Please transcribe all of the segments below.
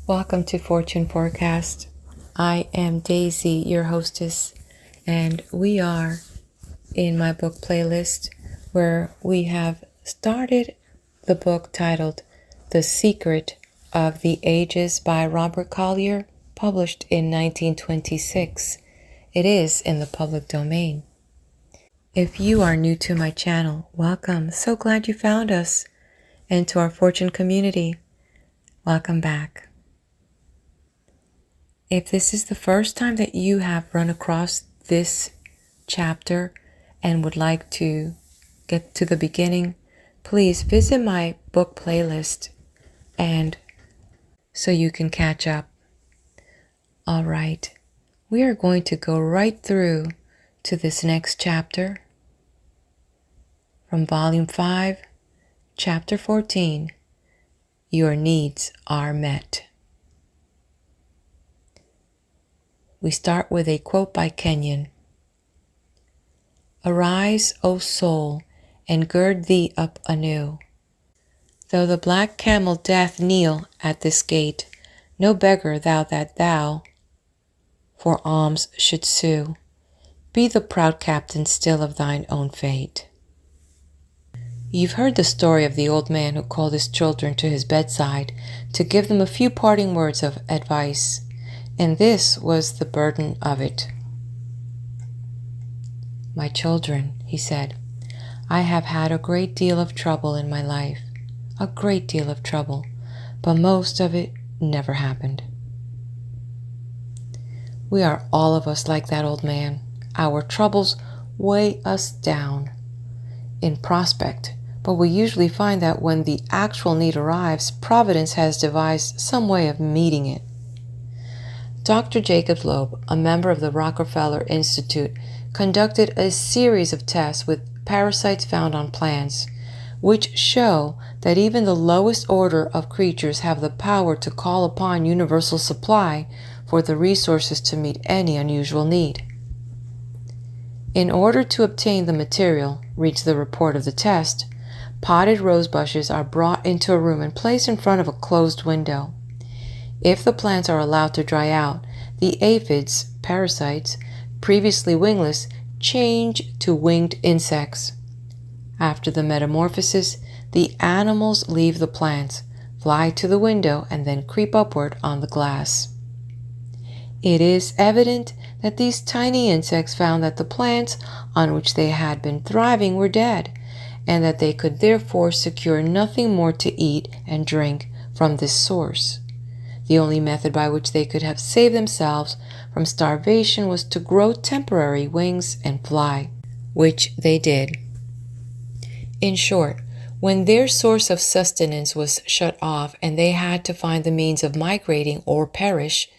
Welcome to Fortune Forecast. I am Daisy, your hostess, and we are in my book playlist where we have started the book titled The Secret of the Ages by Robert Collier, published in 1926. It is in the public domain. If you are new to my channel, welcome. So glad you found us. And to our Fortune community, welcome back. If this is the first time that you have run across this chapter and would like to get to the beginning, please visit my book playlist and so you can catch up. All right, we are going to go right through to this next chapter from Volume 5, Chapter 14, Your Needs Are Met. We start with a quote by Kenyon. Arise, O soul, and gird thee up anew. Though the black camel death kneel at this gate, no beggar thou that thou for alms should sue. Be the proud captain still of thine own fate. You've heard the story of the old man who called his children to his bedside to give them a few parting words of advice. And this was the burden of it. My children, he said, I have had a great deal of trouble in my life, a great deal of trouble, but most of it never happened. We are all of us like that old man. Our troubles weigh us down in prospect, but we usually find that when the actual need arrives, Providence has devised some way of meeting it. Dr. Jacob Loeb, a member of the Rockefeller Institute, conducted a series of tests with parasites found on plants, which show that even the lowest order of creatures have the power to call upon universal supply for the resources to meet any unusual need. In order to obtain the material, reads the report of the test, potted rose bushes are brought into a room and placed in front of a closed window. If the plants are allowed to dry out, the aphids, parasites, previously wingless, change to winged insects. After the metamorphosis, the animals leave the plants, fly to the window, and then creep upward on the glass. It is evident that these tiny insects found that the plants on which they had been thriving were dead, and that they could therefore secure nothing more to eat and drink from this source. The only method by which they could have saved themselves from starvation was to grow temporary wings and fly, which they did. In short, when their source of sustenance was shut off and they had to find the means of migrating or perish,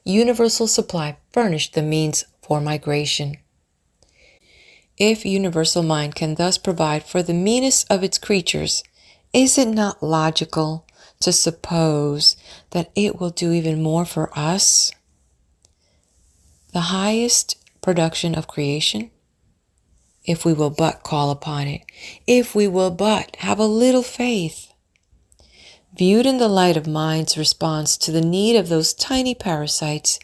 universal supply furnished the means for migration. If universal mind can thus provide for the meanest of its creatures, is it not logical to suppose that it will do even more for us? The highest production of creation, if we will but call upon it, if we will but have a little faith. Viewed in the light of mind's response to the need of those tiny parasites,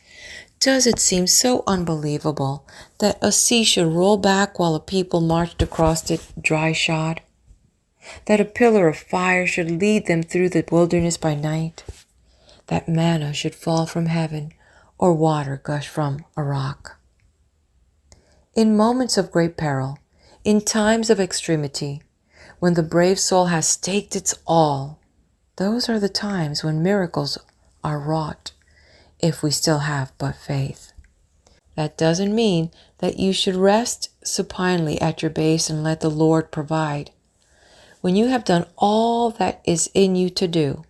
does it seem so unbelievable that a sea should roll back while a people marched across it dry-shod? That a pillar of fire should lead them through the wilderness by night? That manna should fall from heaven, or water gush from a rock? In moments of great peril, in times of extremity, when the brave soul has staked its all, those are the times when miracles are wrought, if we still have but faith. That doesn't mean that you should rest supinely at your base and let the Lord provide. When you have done all that is in you to do,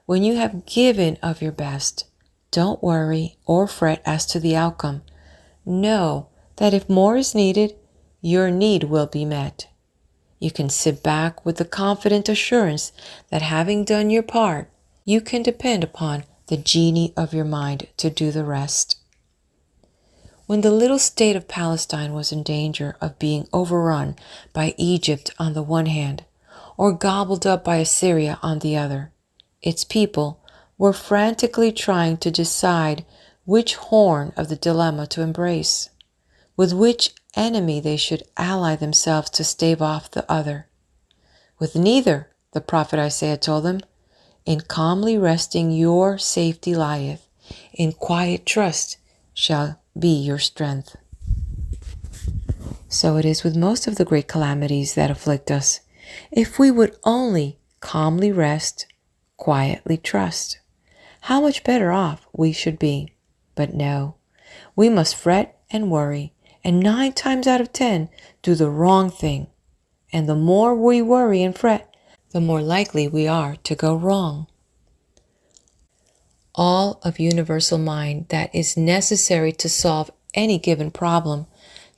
when you have given of your best, don't worry or fret as to the outcome. Know that if more is needed, your need will be met. You can sit back with the confident assurance that having done your part, you can depend upon the genie of your mind to do the rest. When the little state of Palestine was in danger of being overrun by Egypt on the one hand, or gobbled up by Assyria on the other, its people were frantically trying to decide which horn of the dilemma to embrace, with which enemy they should ally themselves to stave off the other. With neither, the prophet Isaiah told them, in calmly resting your safety lieth, in quiet trust shall be your strength. So it is with most of the great calamities that afflict us. If we would only calmly rest, quietly trust, how much better off we should be. But no, we must fret and worry, and 9 times out of 10 do the wrong thing. And the more we worry and fret, the more likely we are to go wrong. All of universal mind that is necessary to solve any given problem,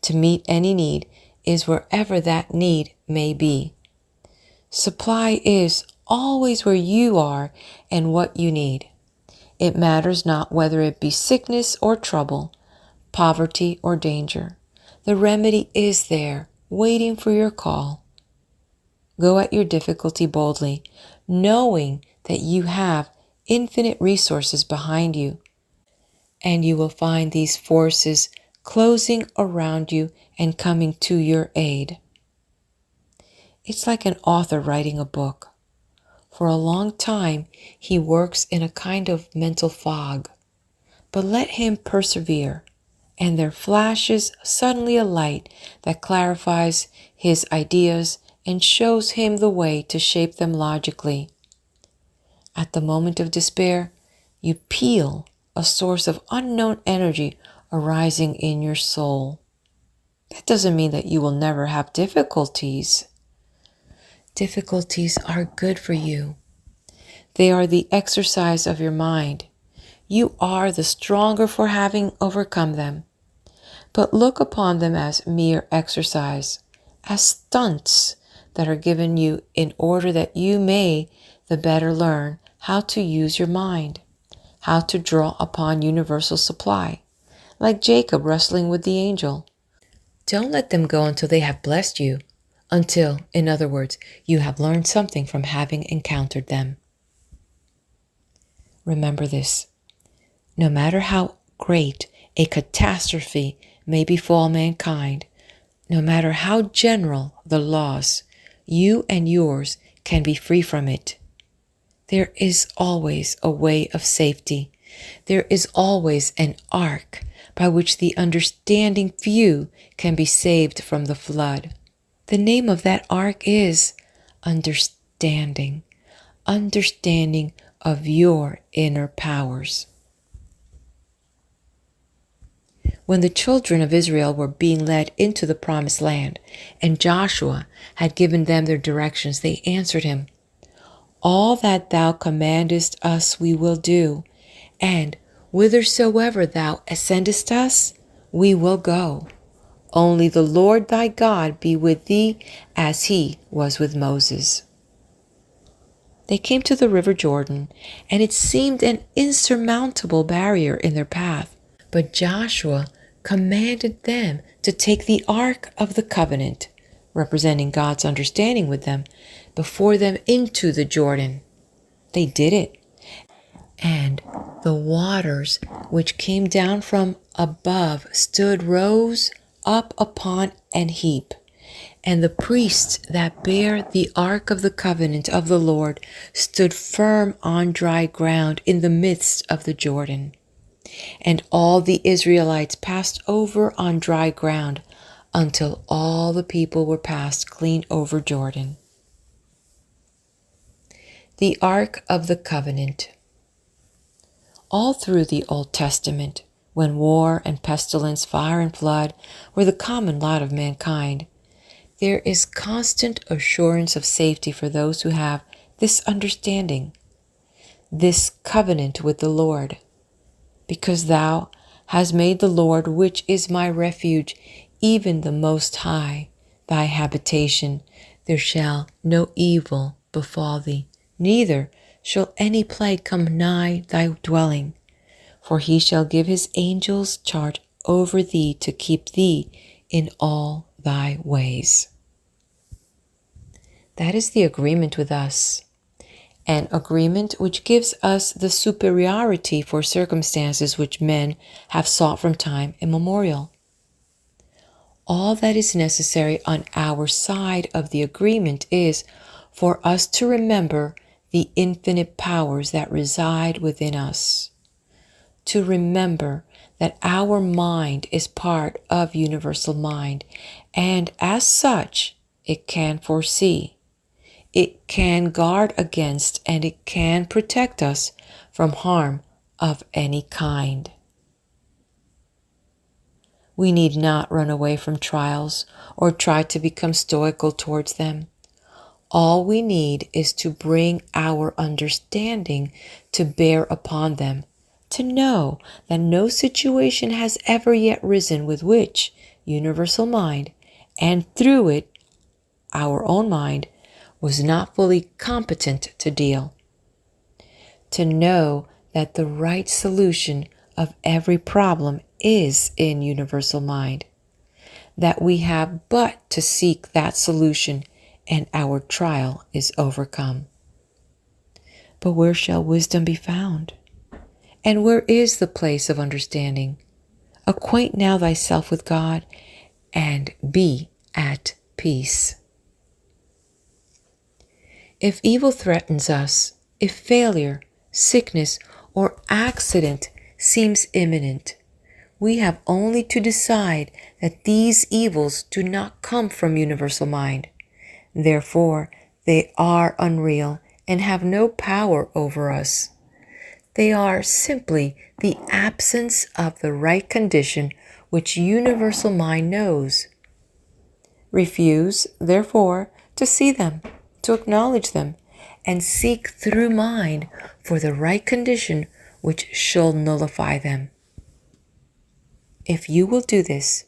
to meet any need, is wherever that need may be. Supply is always where you are and what you need. It matters not whether it be sickness or trouble, poverty or danger. The remedy is there, waiting for your call. Go at your difficulty boldly, knowing that you have infinite resources behind you, and you will find these forces closing around you and coming to your aid. It's like an author writing a book. For a long time, he works in a kind of mental fog, but let him persevere, and there flashes suddenly a light that clarifies his ideas and shows him the way to shape them logically. At the moment of despair, you feel a source of unknown energy arising in your soul. That doesn't mean that you will never have difficulties. Difficulties are good for you. They are the exercise of your mind. You are the stronger for having overcome them. But look upon them as mere exercise, as stunts that are given you in order that you may the better learn how to use your mind, how to draw upon universal supply, like Jacob wrestling with the angel. Don't let them go until they have blessed you, until, in other words, you have learned something from having encountered them. Remember this: no matter how great a catastrophe may befall mankind, no matter how general the loss, you and yours can be free from it. There is always a way of safety. There is always an ark by which the understanding few can be saved from the flood. The name of that ark is understanding. Understanding of your inner powers. When the children of Israel were being led into the promised land, and Joshua had given them their directions, they answered him, "All that thou commandest us we will do, and whithersoever thou sendest us, we will go. Only the Lord thy God be with thee, as he was with Moses." They came to the river Jordan, and it seemed an insurmountable barrier in their path. But Joshua commanded them to take the Ark of the Covenant, representing God's understanding with them, before them into the Jordan. They did it, and the waters which came down from above rose up upon an heap. And the priests that bear the Ark of the Covenant of the Lord stood firm on dry ground in the midst of the Jordan. And all the Israelites passed over on dry ground until all the people were passed clean over Jordan. The Ark of the Covenant. All through the Old Testament, when war and pestilence, fire and flood were the common lot of mankind, there is constant assurance of safety for those who have this understanding, this covenant with the Lord. Because thou hast made the Lord, which is my refuge, even the Most High, thy habitation, there shall no evil befall thee, neither shall any plague come nigh thy dwelling. For he shall give his angels charge over thee to keep thee in all thy ways. That is the agreement with us. an agreement which gives us the superiority for circumstances which men have sought from time immemorial. All that is necessary on our side of the agreement is for us to remember the infinite powers that reside within us, to remember that our mind is part of universal mind, and as such, it can foresee, it can guard against, and it can protect us from harm of any kind. We need not run away from trials or try to become stoical towards them. All we need is to bring our understanding to bear upon them, to know that no situation has ever yet risen with which universal mind, and through it our own mind, was not fully competent to deal. To know that the right solution of every problem is in universal mind, that we have but to seek that solution and our trial is overcome. But where shall wisdom be found? And where is the place of understanding? Acquaint now thyself with God and be at peace. If evil threatens us, if failure, sickness, or accident seems imminent, we have only to decide that these evils do not come from universal mind. Therefore, they are unreal and have no power over us. They are simply the absence of the right condition which universal mind knows. Refuse, therefore, to see them, to acknowledge them, and seek through mind for the right condition which shall nullify them. If you will do this,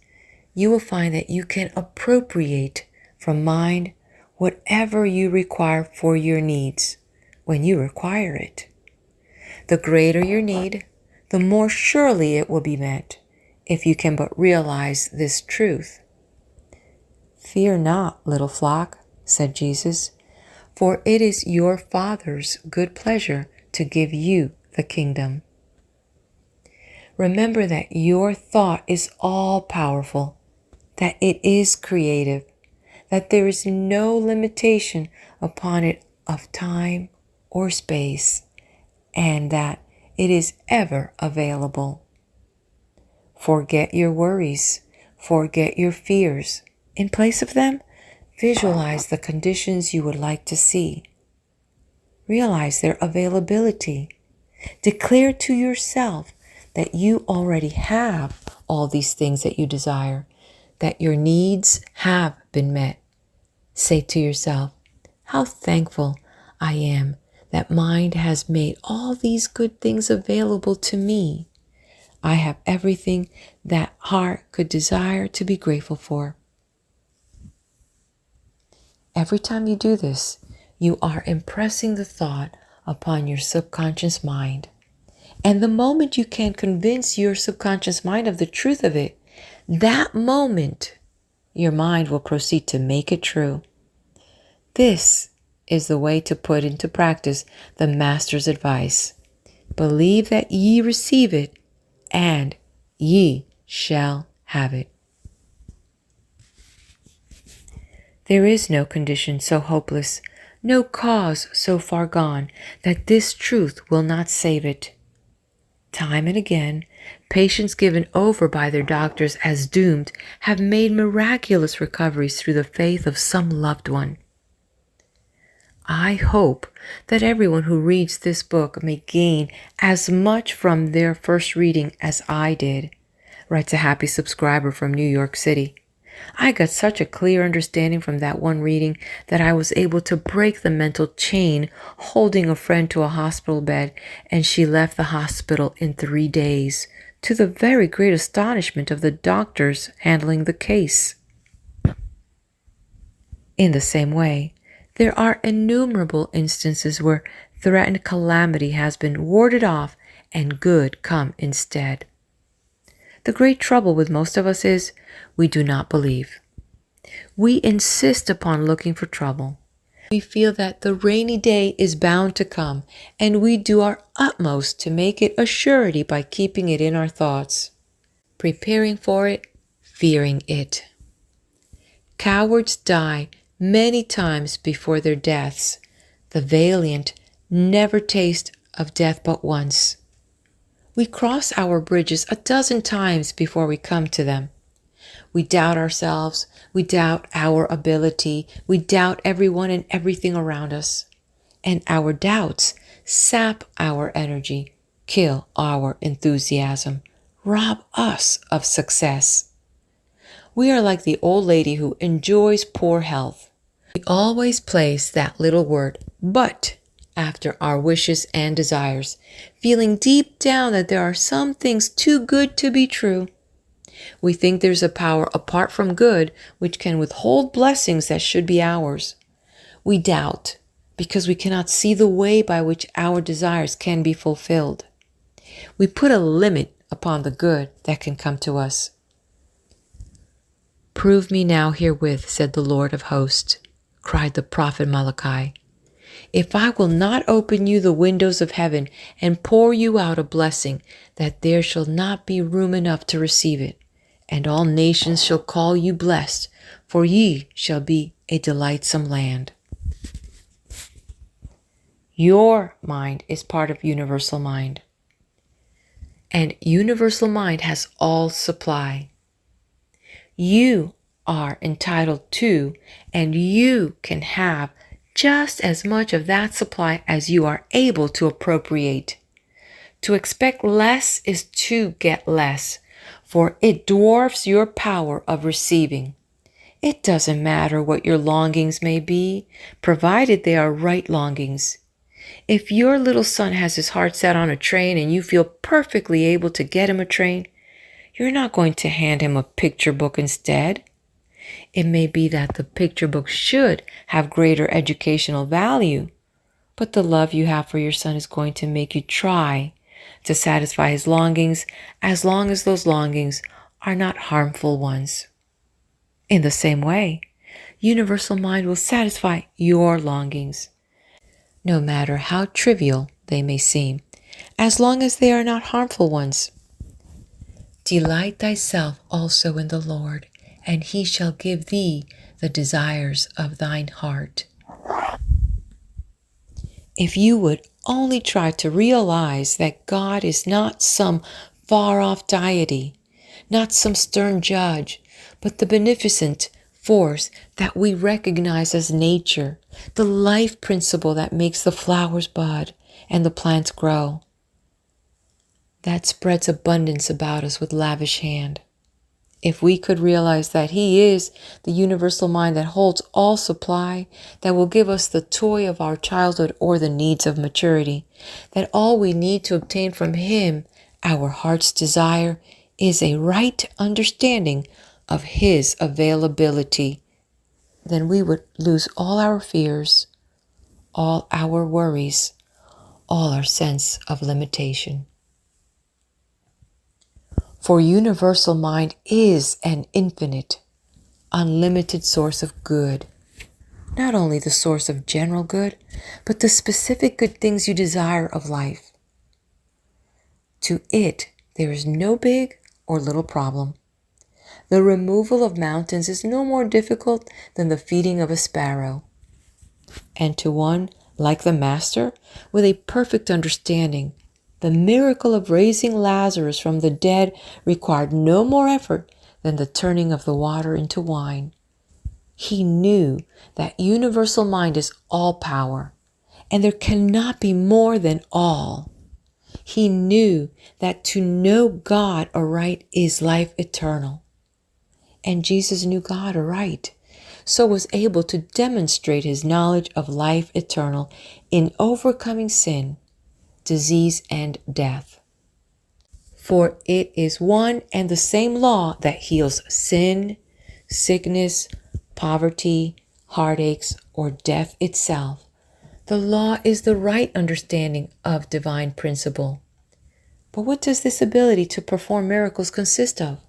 you will find that you can appropriate from mind whatever you require for your needs when you require it. The greater your need, the more surely it will be met, if you can but realize this truth. Fear not, little flock, said Jesus, for it is your Father's good pleasure to give you the kingdom. Remember that your thought is all-powerful, that it is creative, that there is no limitation upon it of time or space, and that it is ever available. Forget your worries, forget your fears. In place of them, visualize the conditions you would like to see. Realize their availability. Declare to yourself that you already have all these things that you desire, that your needs have been met. Say to yourself, how thankful I am that mind has made all these good things available to me. I have everything that heart could desire to be grateful for. Every time you do this, you are impressing the thought upon your subconscious mind. And the moment you can convince your subconscious mind of the truth of it, that moment your mind will proceed to make it true. This is the way to put into practice the Master's advice. Believe that ye receive it, and ye shall have it. There is no condition so hopeless, no cause so far gone, that this truth will not save it. Time and again, patients given over by their doctors as doomed have made miraculous recoveries through the faith of some loved one. I hope that everyone who reads this book may gain as much from their first reading as I did, writes a happy subscriber from New York City. I got such a clear understanding from that one reading that I was able to break the mental chain holding a friend to a hospital bed, and she left the hospital in 3 days, to the very great astonishment of the doctors handling the case. In the same way, there are innumerable instances where threatened calamity has been warded off and good come instead. The great trouble with most of us is we do not believe. We insist upon looking for trouble. We feel that the rainy day is bound to come, and we do our utmost to make it a surety by keeping it in our thoughts, preparing for it, fearing it. Cowards die many times before their deaths. The valiant never taste of death but once. We cross our bridges 12 times before we come to them. We doubt ourselves, we doubt our ability, we doubt everyone and everything around us. And our doubts sap our energy, kill our enthusiasm, rob us of success. We are like the old lady who enjoys poor health. We always place that little word, but, after our wishes and desires, feeling deep down that there are some things too good to be true. We think there's a power apart from good which can withhold blessings that should be ours. We doubt because we cannot see the way by which our desires can be fulfilled. We put a limit upon the good that can come to us. "Prove me now herewith," said the Lord of hosts, cried the prophet Malachi, "if I will not open you the windows of heaven and pour you out a blessing, that there shall not be room enough to receive it. And all nations shall call you blessed, for ye shall be a delightsome land." Your mind is part of universal mind. And universal mind has all supply. You are entitled to, and you can have just as much of that supply as you are able to appropriate. To expect less is to get less, for it dwarfs your power of receiving. It doesn't matter what your longings may be, provided they are right longings. If your little son has his heart set on a train and you feel perfectly able to get him a train, you're not going to hand him a picture book instead. It may be that the picture book should have greater educational value, but the love you have for your son is going to make you try to satisfy his longings, as long as those longings are not harmful ones. In the same way, universal mind will satisfy your longings, no matter how trivial they may seem, as long as they are not harmful ones. "Delight thyself also in the Lord, and he shall give thee the desires of thine heart." If you would only try to realize that God is not some far-off deity, not some stern judge, but the beneficent force that we recognize as nature, the life principle that makes the flowers bud and the plants grow, that spreads abundance about us with lavish hand. If we could realize that He is the universal mind that holds all supply, that will give us the toy of our childhood or the needs of maturity, that all we need to obtain from Him, our heart's desire, is a right understanding of His availability, then we would lose all our fears, all our worries, all our sense of limitation. For universal mind is an infinite, unlimited source of good. Not only the source of general good, but the specific good things you desire of life. To it, there is no big or little problem. The removal of mountains is no more difficult than the feeding of a sparrow. And to one like the Master, with a perfect understanding, the miracle of raising Lazarus from the dead required no more effort than the turning of the water into wine. He knew that universal mind is all power, and there cannot be more than all. He knew that to know God aright is life eternal. And Jesus knew God aright, so was able to demonstrate his knowledge of life eternal in overcoming sin, disease, and death. For it is one and the same law that heals sin, sickness, poverty, heartaches, or death itself. The law is the right understanding of divine principle. But what does this ability to perform miracles consist of?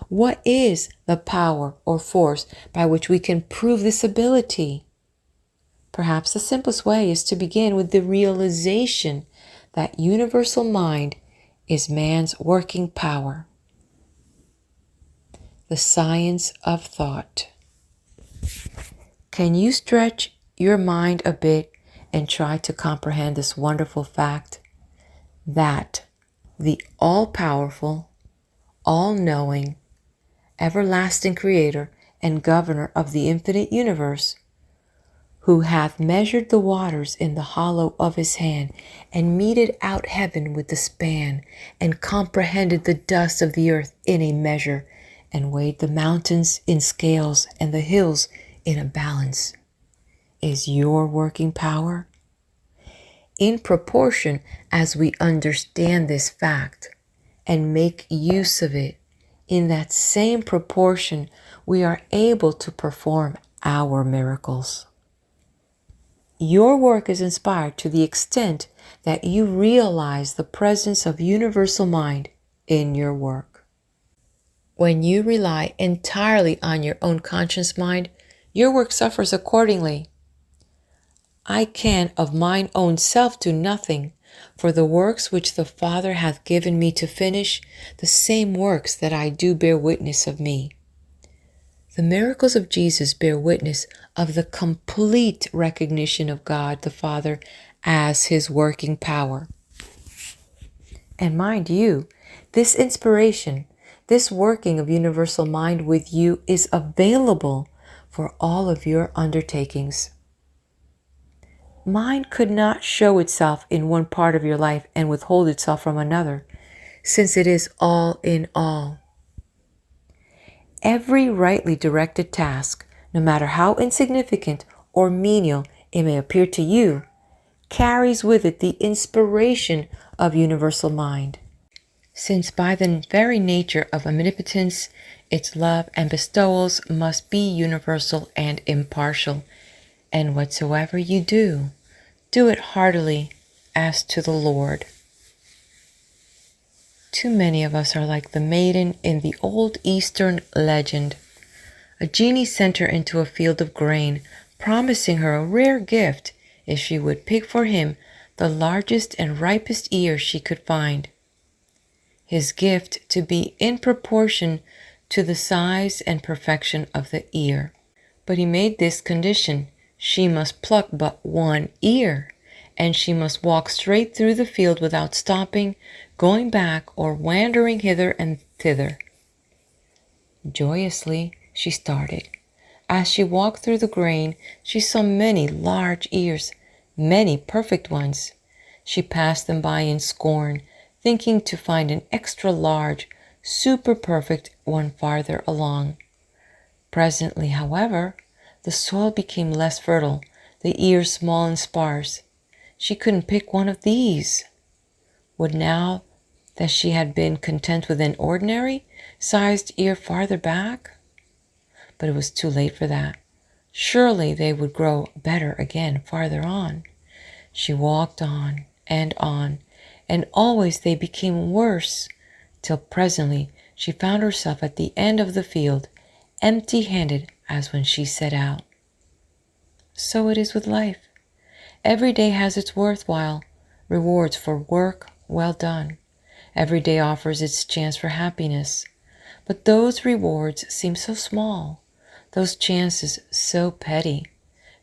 What is the power or force by which we can prove this ability? Perhaps the simplest way is to begin with the realization that universal mind is man's working power. The science of thought. Can you stretch your mind a bit and try to comprehend this wonderful fact that the all-powerful, all-knowing, everlasting Creator and Governor of the infinite universe, who hath measured the waters in the hollow of his hand, and meted out heaven with the span, and comprehended the dust of the earth in a measure, and weighed the mountains in scales and the hills in a balance, is your working power? In proportion as we understand this fact and make use of it, in that same proportion we are able to perform our miracles. Your work is inspired to the extent that you realize the presence of universal mind in your work. When you rely entirely on your own conscious mind, your work suffers accordingly. I can of mine own self do nothing, for the works which the Father hath given me to finish, the same works that I do bear witness of me. The miracles of Jesus bear witness of the complete recognition of God the Father as his working power. And mind you, this inspiration, this working of universal mind with you is available for all of your undertakings. Mind could not show itself in one part of your life and withhold itself from another, since it is all in all. Every rightly directed task, no matter how insignificant or menial it may appear to you, carries with it the inspiration of universal mind, since by the very nature of omnipotence, its love and bestowals must be universal and impartial, and whatsoever you do, do it heartily as to the Lord. Too many of us are like the maiden in the old Eastern legend. A genie sent her into a field of grain, promising her a rare gift if she would pick for him the largest and ripest ear she could find. His gift to be in proportion to the size and perfection of the ear. But he made this condition: she must pluck but one ear, and she must walk straight through the field without stopping, going back, or wandering hither and thither. Joyously she started. As she walked through the grain, she saw many large ears, many perfect ones. She passed them by in scorn, thinking to find an extra large, super perfect one farther along. Presently, however, the soil became less fertile, the ears small and sparse. She couldn't pick one of these. Would now that she had been content with an ordinary sized ear farther back? But it was too late for that. Surely they would grow better again farther on. She walked on, and always they became worse, till presently she found herself at the end of the field, empty-handed as when she set out. So it is with life. Every day has its worthwhile rewards for work well done. Every day offers its chance for happiness. But those rewards seem so small, those chances so petty,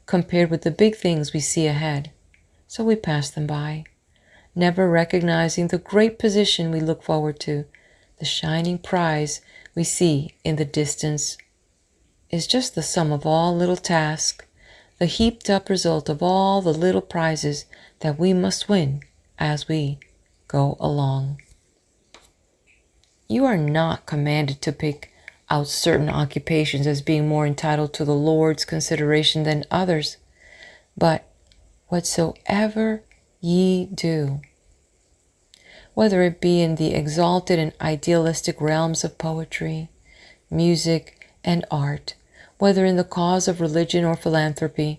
compared with the big things we see ahead. So we pass them by, never recognizing the great position we look forward to. The shining prize we see in the distance is just the sum of all little tasks, the heaped up result of all the little prizes that we must win as we go along. You are not commanded to pick out certain occupations as being more entitled to the Lord's consideration than others, but whatsoever ye do, whether it be in the exalted and idealistic realms of poetry, music, and art, whether in the cause of religion or philanthropy,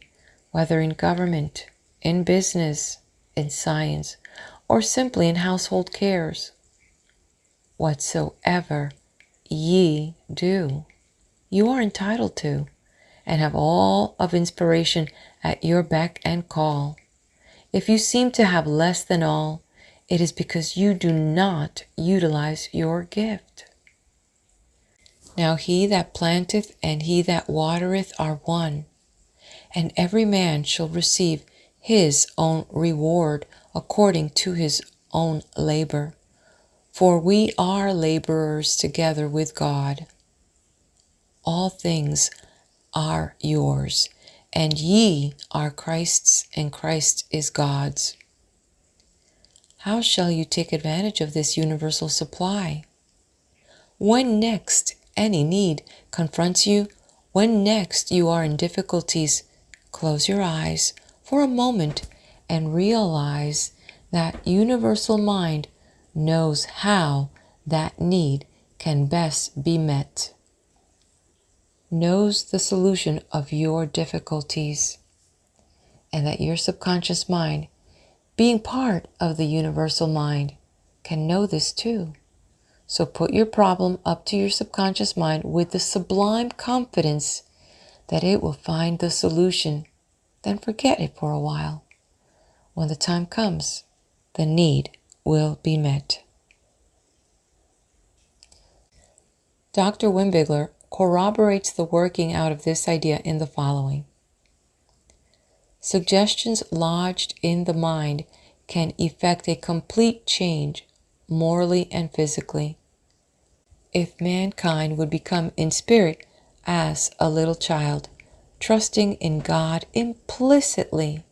whether in government, in business, in science, or simply in household cares, whatsoever ye do, you are entitled to, and have all of inspiration at your beck and call. If you seem to have less than all, it is because you do not utilize your gift. Now he that planteth and he that watereth are one, and every man shall receive his own reward according to his own labor. For we are laborers together with God. All things are yours, and ye are Christ's, and Christ is God's. How shall you take advantage of this universal supply? When next any need confronts you, when next you are in difficulties, close your eyes for a moment and realize that universal mind knows how that need can best be met, knows the solution of your difficulties, and that your subconscious mind, being part of the universal mind, can know this too. So put your problem up to your subconscious mind with the sublime confidence that it will find the solution. Then forget it for a while. When the time comes, the need will be met. Dr. Wimbigler corroborates the working out of this idea in the following. Suggestions lodged in the mind can effect a complete change morally and physically. If mankind would become in spirit as a little child, trusting in God implicitly,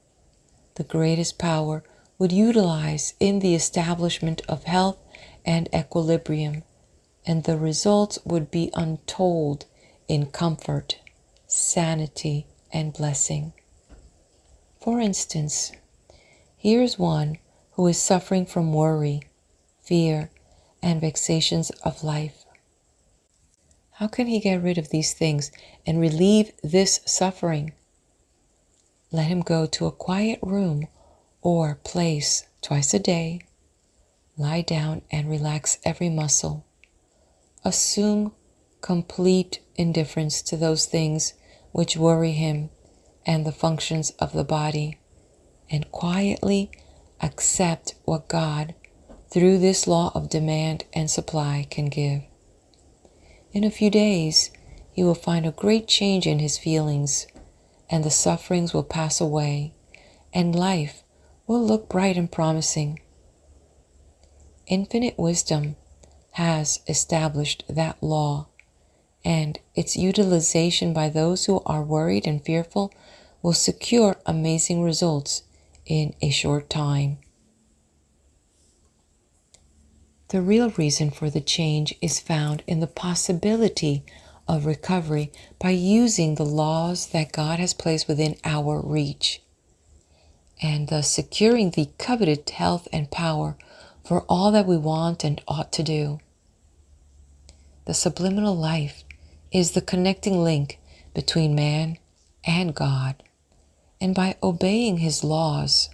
the greatest power would utilize in the establishment of health and equilibrium, and the results would be untold in comfort, sanity, and blessing. For instance, here's one who is suffering from worry, fear, and vexations of life. How can he get rid of these things and relieve this suffering? Let him go to a quiet room or place twice a day. Lie down and relax every muscle. Assume complete indifference to those things which worry him and the functions of the body, and quietly accept what God, through this law of demand and supply, can give. In a few days, he will find a great change in his feelings, and the sufferings will pass away, and life will look bright and promising. Infinite wisdom has established that law, and its utilization by those who are worried and fearful will secure amazing results in a short time. The real reason for the change is found in the possibility of recovery by using the laws that God has placed within our reach, and thus securing the coveted health and power for all that we want and ought to do. The subliminal life is the connecting link between man and God, and by obeying his laws,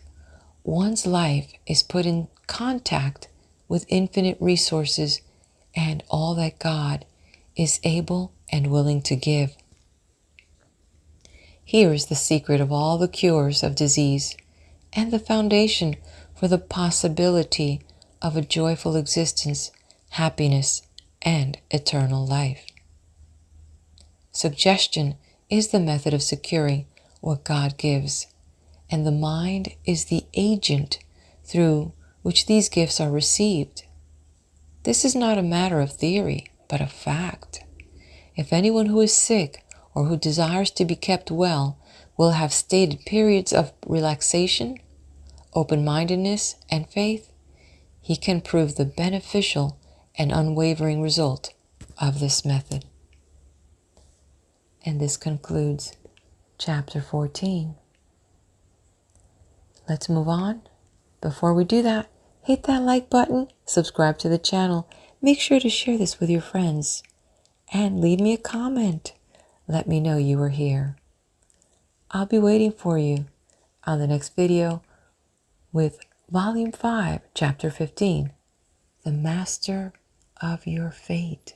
one's life is put in contact with infinite resources and all that God is able and willing to give. Here is the secret of all the cures of disease and the foundation for the possibility of a joyful existence, happiness, and eternal life. Suggestion is the method of securing what God gives, and the mind is the agent through which these gifts are received. This is not a matter of theory, but of fact. If anyone who is sick or who desires to be kept well will have stated periods of relaxation, open-mindedness, and faith, he can prove the beneficial and unwavering result of this method. And this concludes chapter 14. Let's move on. Before we do that, hit that like button, subscribe to the channel, make sure to share this with your friends, and leave me a comment. Let me know you were here. I'll be waiting for you on the next video with Volume 5, Chapter 15, The Master of Your Fate.